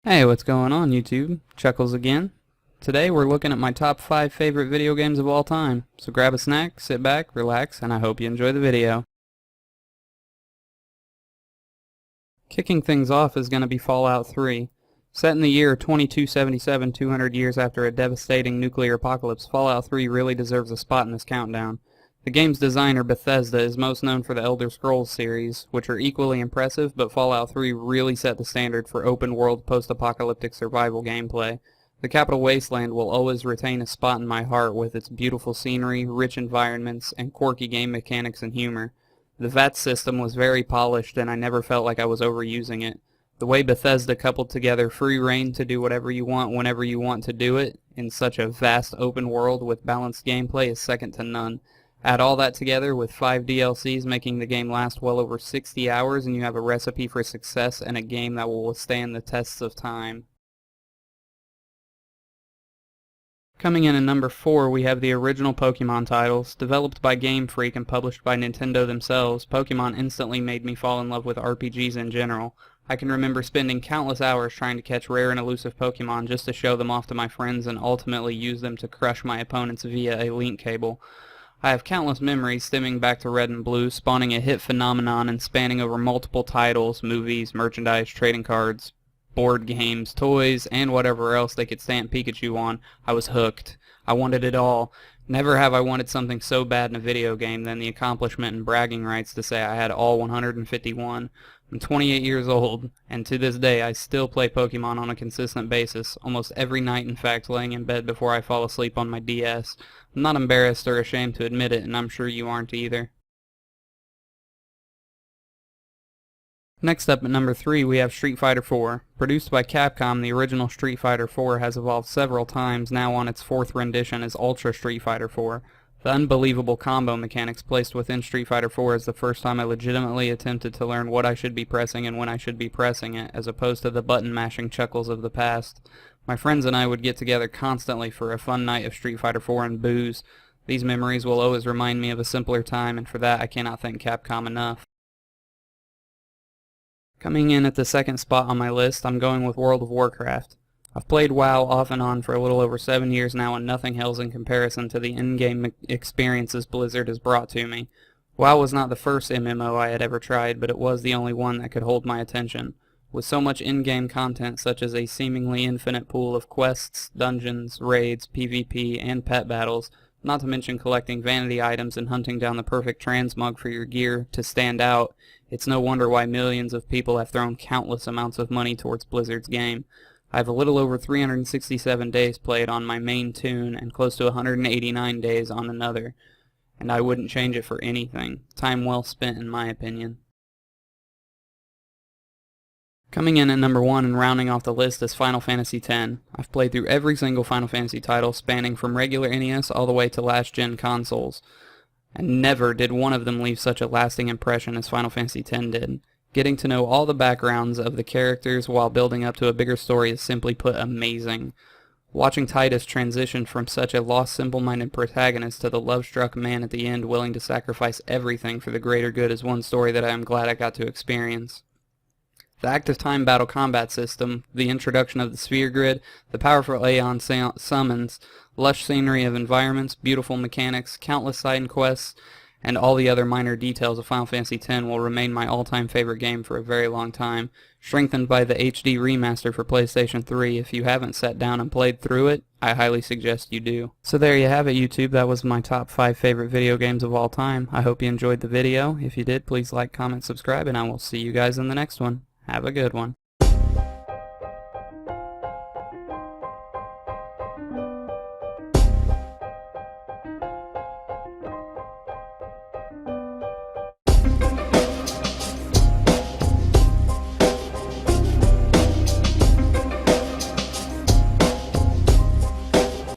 Hey, what's going on YouTube? Chuckles again. Today we're looking at my top 5 favorite video games of all time. So grab a snack, sit back, relax, and I hope you enjoy the video. Kicking things off is going to be Fallout 3. Set in the year 2277, 200 years after a devastating nuclear apocalypse, Fallout 3 really deserves a spot in this countdown. The game's designer, Bethesda, is most known for the Elder Scrolls series, which are equally impressive, but Fallout 3 really set the standard for open-world post-apocalyptic survival gameplay. The Capital Wasteland will always retain a spot in my heart with its beautiful scenery, rich environments, and quirky game mechanics and humor. The VAT system was very polished, and I never felt like I was overusing it. The way Bethesda coupled together free reign to do whatever you want whenever you want to do it in such a vast open world with balanced gameplay is second to none. Add all that together with 5 DLCs making the game last well over 60 hours and you have a recipe for success and a game that will withstand the tests of time. Coming in at number 4, we have the original Pokemon titles. Developed by Game Freak and published by Nintendo themselves, Pokemon instantly made me fall in love with RPGs in general. I can remember spending countless hours trying to catch rare and elusive Pokemon just to show them off to my friends and ultimately use them to crush my opponents via a link cable. I have countless memories stemming back to Red and Blue, spawning a hit phenomenon and spanning over multiple titles, movies, merchandise, trading cards, board games, toys, and whatever else they could stamp Pikachu on. I was hooked. I wanted it all. Never have I wanted something so bad in a video game than the accomplishment and bragging rights to say I had all 151. I'm 28 years old, and to this day I still play Pokemon on a consistent basis, almost every night in fact, laying in bed before I fall asleep on my DS. I'm not embarrassed or ashamed to admit it, and I'm sure you aren't either. Next up at number 3 we have Street Fighter 4. Produced by Capcom, the original Street Fighter 4 has evolved several times, now on its 4th rendition as Ultra Street Fighter 4. The unbelievable combo mechanics placed within Street Fighter 4 is the first time I legitimately attempted to learn what I should be pressing and when I should be pressing it, as opposed to the button-mashing Chuckles of the past. My friends and I would get together constantly for a fun night of Street Fighter 4 and booze. These memories will always remind me of a simpler time, and for that I cannot thank Capcom enough. Coming in at the second spot on my list, I'm going with World of Warcraft. I've played WoW off and on for a little over 7 years now, and nothing hails in comparison to the in-game experiences Blizzard has brought to me. WoW was not the first MMO I had ever tried, but it was the only one that could hold my attention. With so much in-game content such as a seemingly infinite pool of quests, dungeons, raids, PvP, and pet battles, not to mention collecting vanity items and hunting down the perfect transmog for your gear to stand out, it's no wonder why millions of people have thrown countless amounts of money towards Blizzard's game. I have a little over 367 days played on my main tune and close to 189 days on another, and I wouldn't change it for anything. Time well spent in my opinion. Coming in at number 1 and rounding off the list is Final Fantasy X. I've played through every single Final Fantasy title spanning from regular NES all the way to last-gen consoles, and never did one of them leave such a lasting impression as Final Fantasy X did. Getting to know all the backgrounds of the characters while building up to a bigger story is simply put amazing. Watching Tidus transition from such a lost, simple-minded protagonist to the love-struck man at the end willing to sacrifice everything for the greater good is one story that I am glad I got to experience. The active time battle combat system, the introduction of the sphere grid, the powerful Aeon summons, lush scenery of environments, beautiful mechanics, countless side quests, and all the other minor details of Final Fantasy X will remain my all-time favorite game for a very long time. Strengthened by the HD remaster for PlayStation 3, if you haven't sat down and played through it, I highly suggest you do. So there you have it, YouTube. That was my top 5 favorite video games of all time. I hope you enjoyed the video. If you did, please like, comment, subscribe, and I will see you guys in the next one. Have a good one.